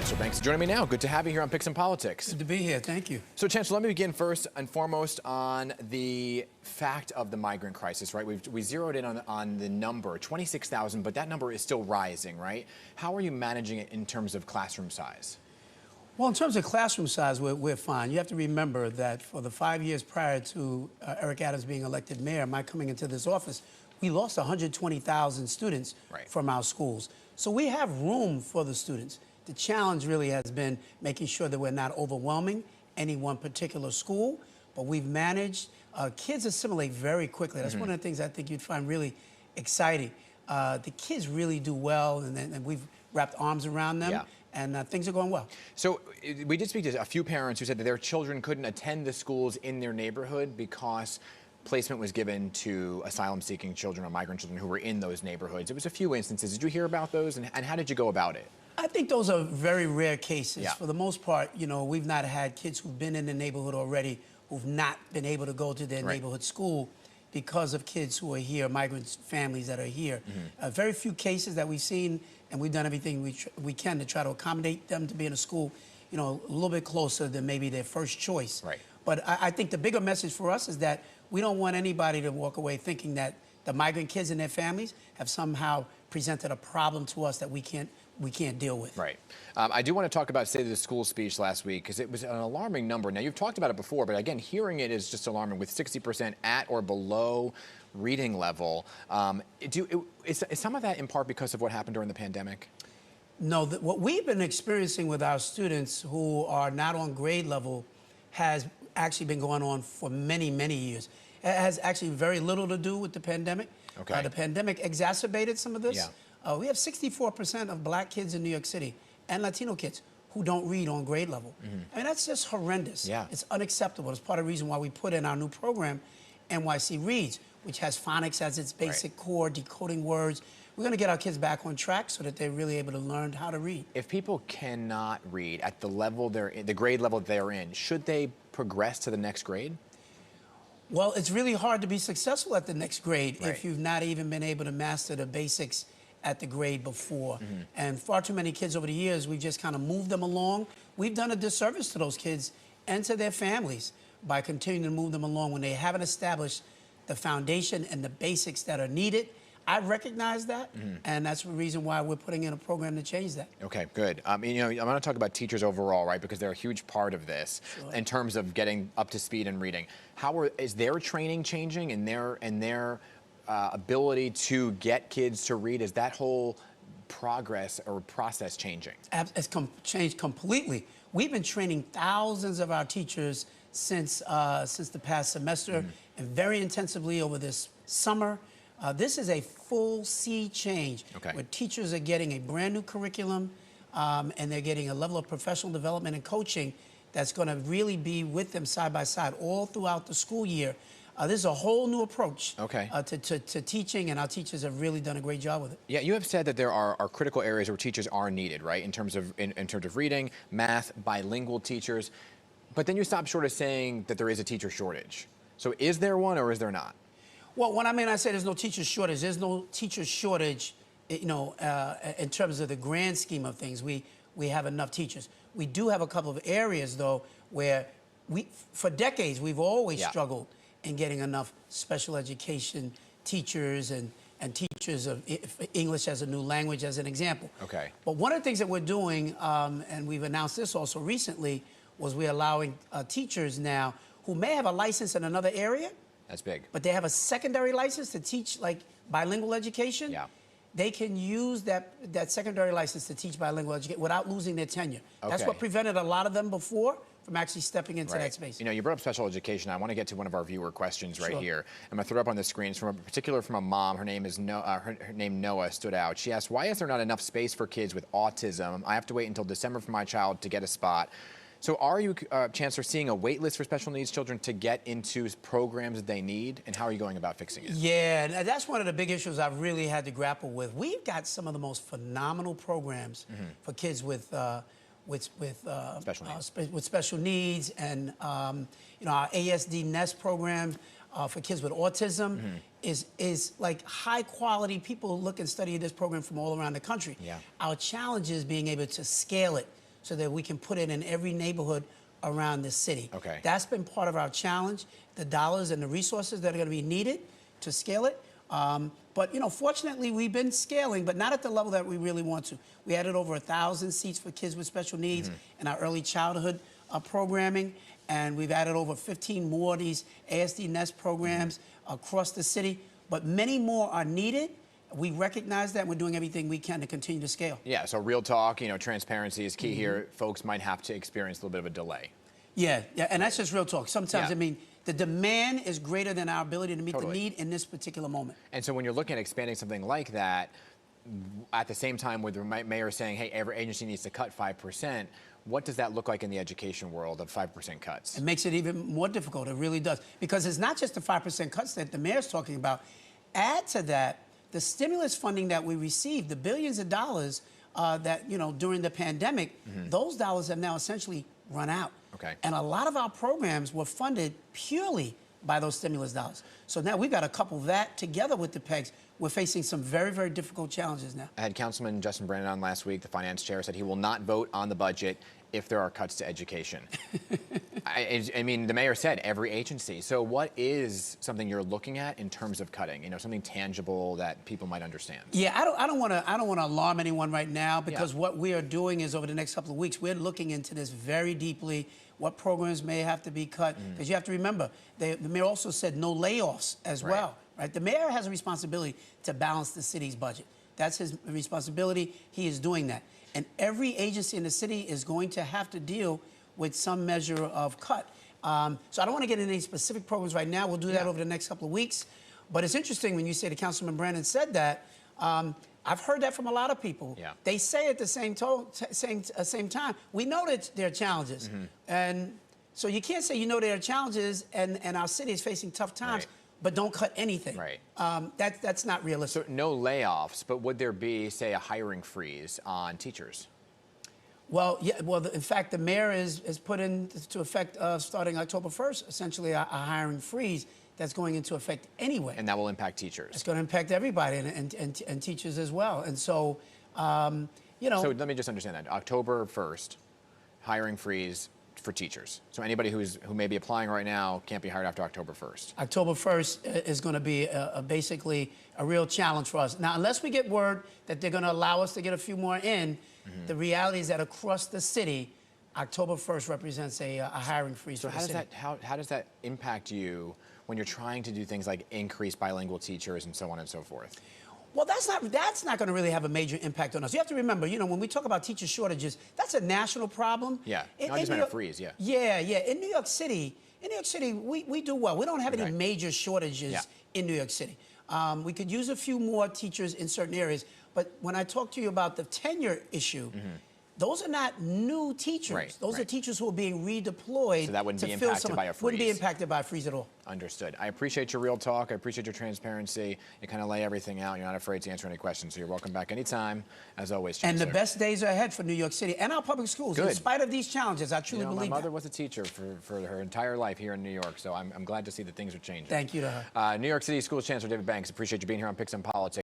Chancellor Banks is joining me now. Good to have you here on Picks and Politics. Good to be here. Thank you. So, Chancellor, let me begin first and foremost on the fact of the migrant crisis, right? We zeroed in on the number, 26,000, but that number is still rising, right? How are you managing it in terms of classroom size? Well, in terms of classroom size, we're fine. You have to remember that for the 5 years prior to Eric Adams being elected mayor, my coming into this office, we lost 120,000 students from our schools. So we have room for the students. The challenge really has been making sure that we're not overwhelming any one particular school, but we've managed. Kids assimilate very quickly. That's one of the things I think you'd find really exciting. The kids really do well, and we've wrapped arms around them. And things are going well. So we did speak to a few parents who said that their children couldn't attend the schools in their neighborhood because placement was given to asylum-seeking children or migrant children who were in those neighborhoods. It was a few instances. Did you hear about those, and how did you go about it? I think those are very rare cases. For the most part, you know, we've not had kids who've been in the neighborhood already who've not been able to go to their neighborhood school because of kids who are here, migrant families that are here. Very few cases that we've seen, and we've done everything we can to try to accommodate them to be in a school, you know, a little bit closer than maybe their first choice. But I think the bigger message for us is that we don't want anybody to walk away thinking that the migrant kids and their families have somehow presented a problem to us that we can't deal with. I do want to talk about State of the School speech last week because it was an alarming number. Now, you've talked about it before, but again, hearing it is just alarming with 60% at or below reading level. Is some of that in part because of what happened during the pandemic? No, what we've been experiencing with our students who are not on grade level has actually been going on for many, many years. It has actually very little to do with the pandemic. The pandemic exacerbated some of this. We have 64% of black kids in New York City and Latino kids who don't read on grade level. I mean, that's just horrendous. It's unacceptable. It's part of the reason why we put in our new program, NYC Reads, which has phonics as its basic core, decoding words. We're going to get our kids back on track so that they're really able to learn how to read. If people cannot read at the level they're in, the grade level they're in, should they progress to the next grade? Well, it's really hard to be successful at the next grade if you've not even been able to master the basics at the grade before. And far too many kids over the years, we've just kind of moved them along. We've done a disservice to those kids and to their families by continuing to move them along when they haven't established the foundation and the basics that are needed. I recognize that, and that's the reason why we're putting in a program to change that. Okay, good. You know, I want to talk about teachers overall, right, because they're a huge part of this in terms of getting up to speed and reading. Is their training changing and their ability to get kids to read? Is that whole progress or process changing? It's changed completely. We've been training thousands of our teachers since the past semester and very intensively over this summer. This is a full sea change where teachers are getting a brand new curriculum and they're getting a level of professional development and coaching that's going to really be with them side by side all throughout the school year. This is a whole new approach to teaching, and our teachers have really done a great job with it. Yeah, you have said that there are critical areas where teachers are needed, right, in terms of reading, math, bilingual teachers. But then you stop short of saying that there is a teacher shortage. So is there one or is there not? Well, when I say there's no teacher shortage, there's no teacher shortage, you know, in terms of the grand scheme of things. We have enough teachers. We do have a couple of areas, though, where for decades, we've always struggled in getting enough special education teachers and teachers of English as a new language, as an example. But one of the things that we're doing, and we've announced this also recently, was we're allowing teachers now who may have a license in another area. That's big. But they have a secondary license to teach, like, bilingual education. They can use that secondary license to teach bilingual education without losing their tenure. That's what prevented a lot of them before from actually stepping into that space. You know, you brought up special education. I want to get to one of our viewer questions right here. I'm going to throw it up on the screen. It's from a mom. Her name is her name Noah stood out. She asked, "Why is there not enough space for kids with autism? I have to wait until December for my child to get a spot." So are you, Chancellor, seeing a wait list for special needs children to get into programs that they need? And how are you going about fixing it? Yeah, that's one of the big issues I've really had to grapple with. We've got some of the most phenomenal programs for kids with special needs, and you know, our ASD Nest program for kids with autism is like high quality. People look and study this program from all around the country. Our challenge is being able to scale it so that we can put it in every neighborhood around the city. Okay. That's been part of our challenge, the dollars and the resources that are going to be needed to scale it. But, you know, fortunately, we've been scaling, but not at the level that we really want to. We added over 1,000 seats for kids with special needs in our early childhood programming, and we've added over 15 more of these ASD Nest programs across the city. But many more are needed. We recognize that, and we're doing everything we can to continue to scale. Yeah, so real talk, you know, transparency is key here. Folks might have to experience a little bit of a delay. Yeah, and that's just real talk. Sometimes, Yeah. I mean, the demand is greater than our ability to meet Totally. the need in this particular moment. And so when you're looking at expanding something like that, at the same time with the mayor saying, hey, every agency needs to cut 5%, what does that look like in the education world of 5% cuts? It makes it even more difficult. It really does. Because it's not just the 5% cuts that the mayor's talking about. Add to that the stimulus funding that we received, the billions of dollars that, you know, during the pandemic, those dollars have now essentially run out. Okay. And a lot of our programs were funded purely by those stimulus dollars. So now we've got to couple that together with the PEGs. We're facing some very, very difficult challenges now. I had Councilman Justin Brennan on last week, the finance chair, said he will not vote on the budget if there are cuts to education. I mean, the mayor said every agency. So what is something you're looking at in terms of cutting? You know, something tangible that people might understand. Yeah, I don't want to alarm anyone right now, because what we are doing is over the next couple of weeks, we're looking into this very deeply. What programs may have to be cut? Because you have to remember, the mayor also said no layoffs as well. Right? The mayor has a responsibility to balance the city's budget. That's his responsibility. He is doing that. And every agency in the city is going to have to deal with some measure of cut. So I don't want to get into any specific programs right now. We'll do that over the next couple of weeks. But it's interesting when you say that Councilman Brandon said that. I've heard that from a lot of people. Yeah. They say at the same time, we know that there are challenges. And so you can't say you know there are challenges and our city is facing tough times, but don't cut anything. Right. That's not realistic. So no layoffs, but would there be, say, a hiring freeze on teachers? Well, yeah. Well, in fact, the mayor is put into effect starting October 1st, essentially a hiring freeze that's going into effect anyway. And that will impact teachers. It's going to impact everybody and teachers as well. And so, you know. So let me just understand that. October 1st, hiring freeze for teachers. So anybody who may be applying right now can't be hired after October 1st. October 1st is going to be basically a real challenge for us. Now, unless we get word that they're going to allow us to get a few more in, the reality is that across the city, October 1st represents a hiring freeze for the city. How does that impact you when you're trying to do things like increase bilingual teachers and so on and so forth? Well, that's not going to really have a major impact on us. You have to remember, you know, when we talk about teacher shortages, that's a national problem. Yeah, I just meant a freeze, yeah. Yeah. In New York City, we do well. We don't have any major shortages in New York City. We could use a few more teachers in certain areas, but when I talk to you about the tenure issue, those are not new teachers. Those are teachers who are being redeployed. So that wouldn't to be fill impacted by a freeze. Wouldn't be impacted by a freeze at all. Understood. I appreciate your real talk. I appreciate your transparency. You kind of lay everything out. You're not afraid to answer any questions. So you're welcome back anytime. As always, Chancellor. And the best days are ahead for New York City and our public schools. Good. In spite of these challenges, I truly believe my mother was a teacher for her entire life here in New York. So I'm glad to see that things are changing. Thank you to her. New York City Schools Chancellor David Banks, appreciate you being here on Picks and Politics.